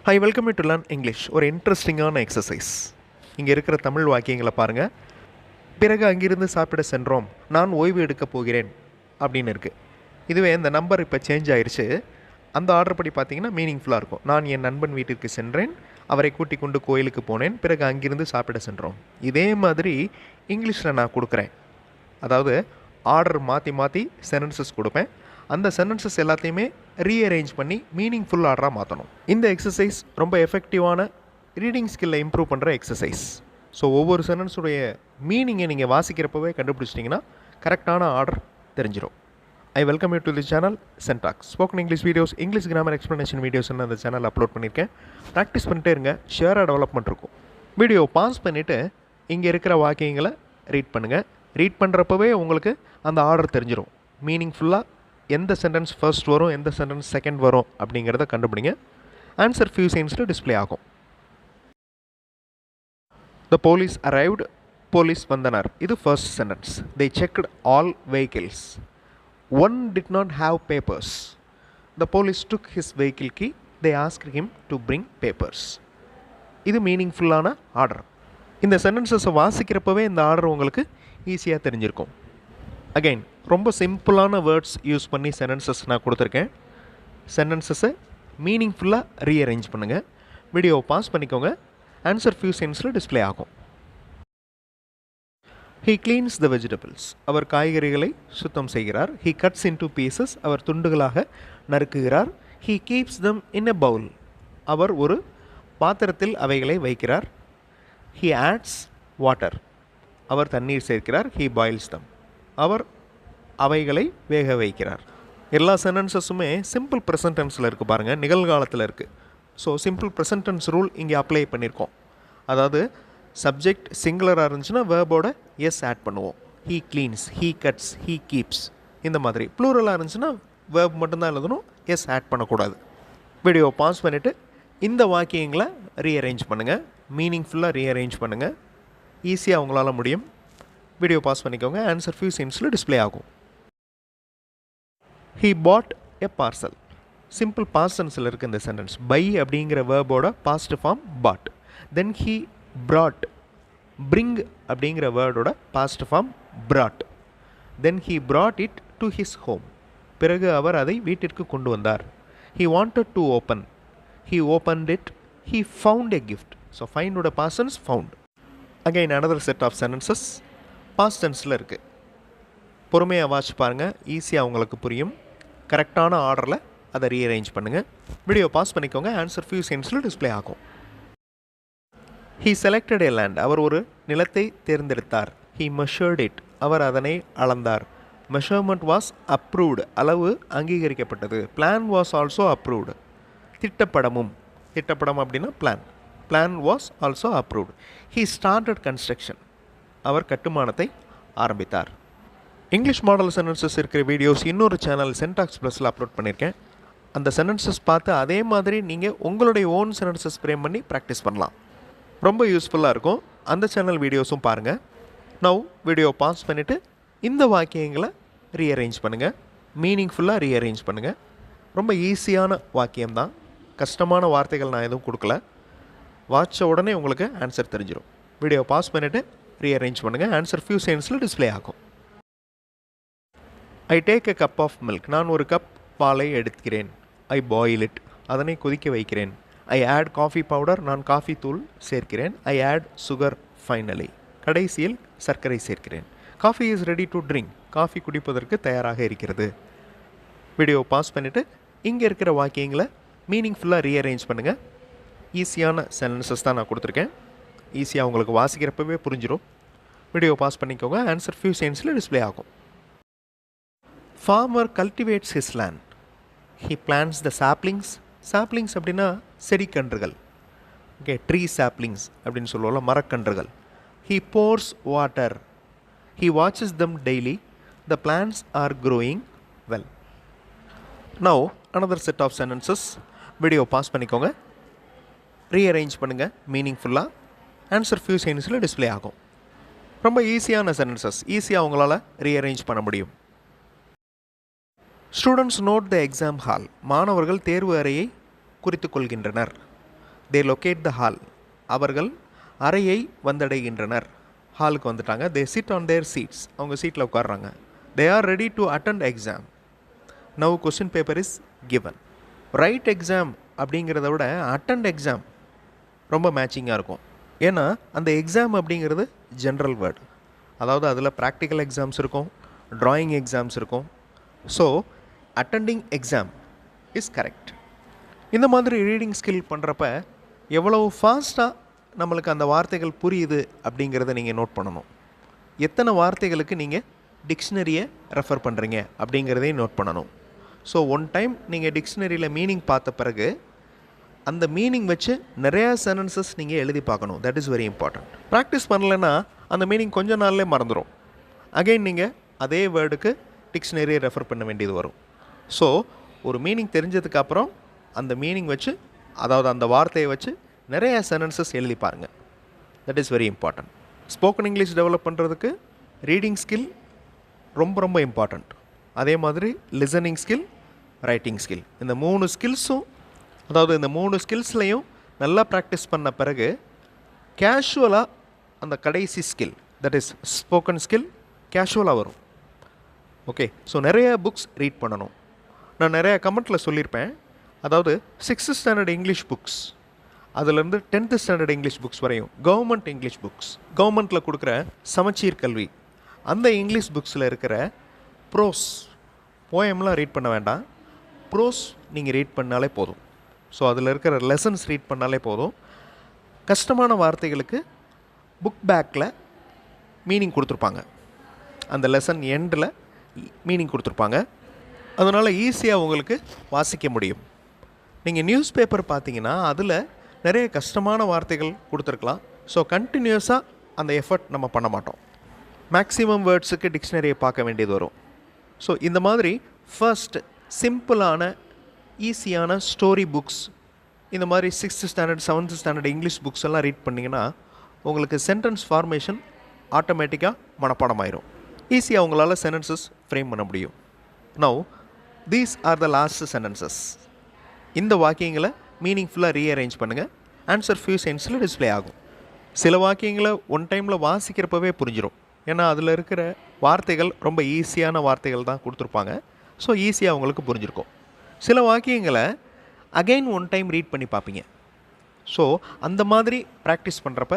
Hi, welcome to Learn English. ஒரு இன்ட்ரெஸ்டிங்கான exercise. இங்கே இருக்கிற தமிழ் வாக்கியங்களை பாருங்கள். பிறகு அங்கிருந்து சாப்பிட சென்றோம், நான் ஓய்வு எடுக்கப் போகிறேன் அப்படின்னு இருக்குது. இதுவே இந்த நம்பர் இப்போ சேஞ்ச் ஆயிடுச்சு. அந்த ஆர்டர் படி பார்த்தீங்கன்னா மீனிங்ஃபுல்லாக இருக்கும். நான் என் நண்பன் வீட்டிற்கு சென்றேன், அவரை கூட்டிக் கொண்டு கோயிலுக்கு போனேன், பிறகு அங்கிருந்து சாப்பிட சென்றோம். இதே மாதிரி இங்கிலீஷில் நான் கொடுக்குறேன். அதாவது ஆர்டர் மாற்றி மாற்றி சென்டென்சஸ் கொடுப்பேன். அந்த சென்டென்சஸ் எல்லாத்தையுமே ரீஅரேஞ்ச் பண்ணி மீனிங்ஃபுல் ஆர்டராக மாற்றணும். இந்த எக்ஸசைஸ் ரொம்ப எஃபெக்டிவான ரீடிங் ஸ்கில்லை இம்ப்ரூவ் பண்ணுற எக்ஸசைஸ். ஸோ ஒவ்வொரு சென்டென்ஸுடைய மீனிங்கை நீங்கள் வாசிக்கிறப்பவே கண்டுபிடிச்சிட்டிங்கன்னா கரெக்டான ஆர்டர் தெரிஞ்சிடும். I welcome you to the channel சென்டாக்ஸ். Spoken English videos, English grammar explanation வீடியோஸ்ன்னு அந்த சேனல் அப்லோட் பண்ணியிருக்கேன். ப்ராக்டிஸ் பண்ணிட்டே இருங்க, ஷேராக டெவலப்மெண்ட் இருக்கும். வீடியோ பாஸ் பண்ணிவிட்டு இங்கே இருக்கிற வாக்கியங்களை ரீட் பண்ணுங்கள். ரீட் பண்ணுறப்பவே உங்களுக்கு அந்த ஆர்டர் தெரிஞ்சிடும். மீனிங்ஃபுல்லாக எந்த சென்டென்ஸ் ஃபர்ஸ்ட் வரும், எந்த சென்டென்ஸ் செகண்ட் வரும் அப்படிங்கிறத கண்டுபிடிங்க. ஆன்சர் ஃபியூ செகண்ட்ஸில் டிஸ்பிளே ஆகும். த போலீஸ் அரைவ்ட், போலீஸ் வந்தனர். இது first sentence. They checked all vehicles. One did not have papers. The police took his vehicle key. They asked him to bring papers. இது மீனிங்ஃபுல்லான order. இந்த சென்டென்சஸை வாசிக்கிறப்பவே இந்த order உங்களுக்கு ஈஸியாக தெரிஞ்சிருக்கும். அகைன் ரொம்ப சிம்பிளான வேர்ட்ஸ் யூஸ் பண்ணி சென்டென்சஸ் நான் கொடுத்துருக்கேன். சென்டென்சஸை மீனிங்ஃபுல்லாக ரீஅரேஞ்ச் பண்ணுங்கள். வீடியோவை பாஸ் பண்ணிக்கோங்க. ஆன்சர் ஃபியூ செகண்ட்ஸில் டிஸ்பிளே ஆகும். He cleans the vegetables. அவர் காய்கறிகளை சுத்தம் செய்கிறார். He cuts into pieces. அவர் துண்டுகளாக நறுக்குகிறார். He keeps them in a bowl. அவர் ஒரு பாத்திரத்தில் அவைகளை வைக்கிறார். He ads water. அவர் தண்ணீர் சேர்க்கிறார். ஹீ பாயில்ஸ் தம். அவர் அவைகளை வேக வைக்கிறார். எல்லா சென்டென்சஸுமே சிம்பிள் ப்ரெசன்ட் டென்ஸில் இருக்குது பாருங்கள், நிகழ்காலத்தில் இருக்குது. So simple present tense rule இங்கே அப்ளை பண்ணியிருக்கோம். அதாவது சப்ஜெக்ட் சிங்குலராக இருந்துச்சுன்னா வேர்போட எஸ் ஆட் பண்ணுவோம். He cleans, he cuts, he keeps, இந்த மாதிரி. ப்ளூரலாக இருந்துச்சுன்னா வேர்ப் மட்டும்தான் எழுதணும், எஸ் ஆட் பண்ணக்கூடாது. வீடியோ பாஸ் பண்ணிவிட்டு இந்த வாக்கியங்களை ரீஅரேஞ்ச் பண்ணுங்கள். மீனிங்ஃபுல்லாக ரீஅரேஞ்ச் பண்ணுங்கள். ஈஸியாக உங்களால் முடியும். வீடியோ பாஸ் பண்ணிக்கோங்க. ஆன்சர் ஃபியூ செகண்ட்ஸில் டிஸ்பிளே ஆகும். He bought a parcel. Simple past டென்ஸில் இருக்குது இந்த சென்டென்ஸ். பை அப்படிங்கிற வேர்போட past form bought. Then he brought. Bring அப்படிங்கிற வேர்டோட past form brought. Then he brought it to his home. பிறகு அவர் அதை வீட்டிற்கு கொண்டு வந்தார். He wanted to open. He opened it. He found a gift. So ஃபைண்டோட past tense found. Again another set of sentences past டென்ஸில் இருக்குது. பொறுமையாக வாட்ச் பாருங்கள், ஈஸியாக உங்களுக்கு புரியும். கரெக்டான ஆர்டரில் அதை ரீஅரேஞ்ச் பண்ணுங்கள். வீடியோ பாஸ் பண்ணிக்கோங்க. ஆன்சர் ஃபியூ செகண்ட்ஸில் டிஸ்பிளே ஆகும். He selected a land. அவர் ஒரு நிலத்தை தேர்ந்தெடுத்தார். He measured it. அவர் அதனை அளந்தார். Measurement was approved. அளவு அங்கீகரிக்கப்பட்டது. Plan was also approved. திட்டப்படமும், திட்டப்படம் அப்படின்னா plan. Plan was also approved. He started construction. அவர் கட்டுமானத்தை ஆரம்பித்தார். இங்கிலீஷ் மாடல் சென்டென்சஸ் இருக்கிற வீடியோஸ் இன்னொரு சேனல் சென்டாக்ஸ் ப்ளஸில் அப்லோட் பண்ணியிருக்கேன். அந்த சென்டென்சஸ் பார்த்து அதே மாதிரி நீங்கள் உங்களுடைய ஓன் சென்டென்சஸ் ஃப்ரேம் பண்ணி ப்ராக்டிஸ் பண்ணலாம். ரொம்ப யூஸ்ஃபுல்லாக இருக்கும். அந்த சேனல் வீடியோஸும் பாருங்கள். நவ் வீடியோ பாஸ் பண்ணிவிட்டு இந்த வாக்கியங்களை ரீஅரேஞ்ச் பண்ணுங்கள். மீனிங்ஃபுல்லாக ரீஅரேஞ்ச் பண்ணுங்கள். ரொம்ப ஈஸியான வாக்கியம்தான். கஷ்டமான வார்த்தைகள் நான் எதுவும் கொடுக்கல. வாட்ச உடனே உங்களுக்கு ஆன்சர் தெரிஞ்சிடும். வீடியோ பாஸ் பண்ணிவிட்டு ரீஅரேஞ்ச் பண்ணுங்கள். ஆன்சர் ஃபியூ செகண்ட்ஸில் டிஸ்பிளே ஆகும். I take a cup of milk. நான் ஒரு கப் பாலை எடுக்கிறேன். I boil it. அதனை கொதிக்க வைக்கிறேன். I add coffee powder. நான் காஃபி தூள் சேர்க்கிறேன். I add sugar finally. கடைசியில் சர்க்கரை சேர்க்கிறேன். Coffee is ready to drink. Coffee குடிப்பதற்கு தயாராக இருக்கிறது. வீடியோ பாஸ் பண்ணிவிட்டு இங்கே இருக்கிற வாக்கியங்களை மீனிங்ஃபுல்லாக ரீஅரேஞ்ச் பண்ணுங்கள். ஈஸியான சென்டென்சஸ் தான் நான் கொடுத்துருக்கேன். ஈஸியாக உங்களுக்கு வாசிக்கிறப்பவே புரிஞ்சிடும். வீடியோ பாஸ் பண்ணிக்கோங்க. ஆன்சர் ஃபியூ செகண்ட்ஸில் டிஸ்பிளே ஆகும். Farmer cultivates his land. He plants the saplings. Saplings அப்படின்னா செடிக்கன்றுகள். ஓகே, ட்ரீ சாப்ளிங்ஸ் அப்படின்னு சொல்லுவோம்ல, மரக்கன்றுகள். He pours water. He watches them daily. The plants are growing well. Now another set of sentences. Video pause பண்ணிக்கோங்க. Rearrange பண்ணுங்கள் மீனிங்ஃபுல்லாக. Answer few செகண்ட்ஸில் display ஆகும். ரொம்ப ஈஸியான சென்டென்சஸ். ஈஸியாக உங்களால் ரீஅரேஞ்ச் பண்ண முடியும். Students note the exam hall. மாணவர்கள் தேர்வு அறையை குறித்து கொள்கின்றனர். they locate the hall. அவர்கள் அறையை வந்தடைகின்றனர். ஹாலுக்கு வந்துட்டாங்க. they sit on their seats. அவங்க சீட்டில் உட்கார்றாங்க. they are ready to attend exam. now question paper is given. write exam அப்படிங்கிறத விட attend exam ரொம்ப மேட்சிங்காக இருக்கும். ஏன்னா அந்த எக்ஸாம் அப்படிங்கிறது ஜென்ரல் வேர்டு, அதாவது அதில் ப்ராக்டிக்கல் எக்ஸாம்ஸ் இருக்கும், ட்ராயிங் எக்ஸாம்ஸ் இருக்கும். So attending exam is correct. இந்த மாதிரி ரீடிங் ஸ்கில் பண்ணுறப்ப எவ்வளவு ஃபாஸ்ட்டாக நம்மளுக்கு அந்த வார்த்தைகள் புரியுது அப்படிங்கிறத நீங்கள் நோட் பண்ணணும். எத்தனை வார்த்தைகளுக்கு நீங்கள் டிக்ஷனரியை ரெஃபர் பண்ணுறீங்க அப்படிங்கிறதையும் நோட் பண்ணணும். ஸோ ஒன் டைம் நீங்கள் டிக்ஷனரியில் மீனிங் பார்த்த பிறகு அந்த மீனிங் வச்சு நிறையா சென்டென்சஸ் நீங்கள் எழுதி பார்க்கணும். That is very important. Practice பண்ணலைன்னா அந்த மீனிங் கொஞ்ச நாள்லேயே மறந்துடும். அகெயின் நீங்கள் அதே வேர்டுக்கு டிக்ஷனரியை ரெஃபர் பண்ண வேண்டியது வரும். ஸோ ஒரு மீனிங் தெரிஞ்சதுக்கப்புறம் அந்த மீனிங் வச்சு, அதாவது அந்த வார்த்தையை வச்சு நிறையா சென்டென்சஸ் எழுதி பாருங்கள். That is very important. Spoken English develop பண்ணுறதுக்கு ரீடிங் ஸ்கில் ரொம்ப ரொம்ப இம்பார்ட்டண்ட். அதே மாதிரி லிசனிங் ஸ்கில், ரைட்டிங் ஸ்கில், இந்த 3 ஸ்கில்ஸும், அதாவது இந்த 3 ஸ்கில்ஸ்லையும் நல்லா ப்ராக்டிஸ் பண்ண பிறகு கேஷுவலாக அந்த கடைசி skill, that is spoken skill, கேஷுவலாக வரும். ஓகே, ஸோ நிறைய புக்ஸ் ரீட் பண்ணணும். நான் நிறைய கமெண்ட்டில் சொல்லியிருப்பேன். அதாவது 6th ஸ்டாண்டர்ட் இங்கிலீஷ் புக்ஸ், அதுலேருந்து 10th ஸ்டாண்டர்ட் இங்கிலீஷ் புக்ஸ் வரையும் கவர்மெண்ட் இங்கிலீஷ் புக்ஸ், கவர்மெண்ட்டில் கொடுக்குற சமச்சீர் கல்வி, அந்த இங்கிலீஷ் புக்ஸில் இருக்கிற ப்ரோஸ், போயம்லாம் ரீட் பண்ண வேண்டாம், ப்ரோஸ் நீங்கள் ரீட் பண்ணாலே போதும். ஸோ அதில் இருக்கிற லெசன்ஸ் ரீட் பண்ணாலே போதும். கஷ்டமான வார்த்தைகளுக்கு புக் பேக்கில் மீனிங் கொடுத்துருப்பாங்க, அந்த லெசன் எண்டில் மீனிங் கொடுத்துருப்பாங்க. அதனால் ஈஸியாக உங்களுக்கு வாசிக்க முடியும். நீங்கள் நியூஸ் பேப்பர் பார்த்தீங்கன்னா அதில் நிறைய கஷ்டமான வார்த்தைகள் கொடுத்துருக்கலாம். ஸோ கண்டினியூஸாக அந்த எஃபர்ட் நம்ம பண்ண மாட்டோம். மேக்ஸிமம் வேர்ட்ஸுக்கு டிக்ஷனரியை பார்க்க வேண்டியது வரும். ஸோ இந்த மாதிரி ஃபர்ஸ்ட் சிம்பிளான ஈஸியான ஸ்டோரி புக்ஸ், இந்த மாதிரி 6th standard 7th standard English books எல்லாம் ரீட் பண்ணிங்கன்னா உங்களுக்கு சென்டென்ஸ் ஃபார்மேஷன் ஆட்டோமேட்டிக்காக மனப்பாடம் ஆயிரும். ஈஸியாக உங்களால் சென்டென்சஸ் ஃப்ரேம் பண்ண முடியும். Now these are the last sentences. இந்த வாக்கியங்களை மீனிங்ஃபுல்லாக ரீஅரேஞ்ச் பண்ணுங்கள். ஆன்சர் ஃபியூ சென்ஸில் டிஸ்பிளே ஆகும். சில வாக்கியங்களை ஒன் டைமில் வாசிக்கிறப்பவே புரிஞ்சிடும். ஏன்னா அதில் இருக்கிற வார்த்தைகள் ரொம்ப ஈஸியான வார்த்தைகள் தான் கொடுத்துருப்பாங்க. ஸோ ஈஸியாக உங்களுக்கு புரிஞ்சிருக்கும். சில வாக்கியங்களை அகைன் ஒன் டைம் ரீட் பண்ணி பார்ப்பீங்க. ஸோ அந்த மாதிரி ப்ராக்டிஸ் பண்ணுறப்ப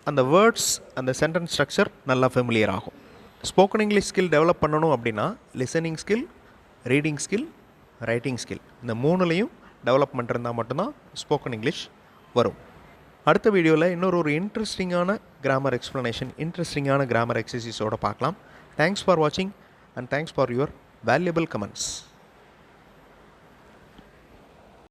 அந்த வேர்ட்ஸ், அந்த சென்டென்ஸ் ஸ்ட்ரக்சர் நல்லா ஃபெமிலியர் ஆகும். ஸ்போக்கன் இங்கிலீஷ் ஸ்கில் டெவலப் பண்ணணும் அப்படின்னா listening skill, reading skill, writing skill, இந்த 3லையும் டெவலப்மெண்ட் இருந்தால் மட்டும்தான் ஸ்போக்கன் இங்கிலீஷ் வரும். அடுத்த வீடியோவில் இன்னொரு இன்ட்ரெஸ்டிங்கான கிராமர் எக்ஸ்ப்ளனேஷன், இன்ட்ரெஸ்டிங்கான கிராமர் எக்ஸசைஸோடு பார்க்கலாம். தேங்க்ஸ் ஃபார் வாட்சிங் and thanks for your valuable comments.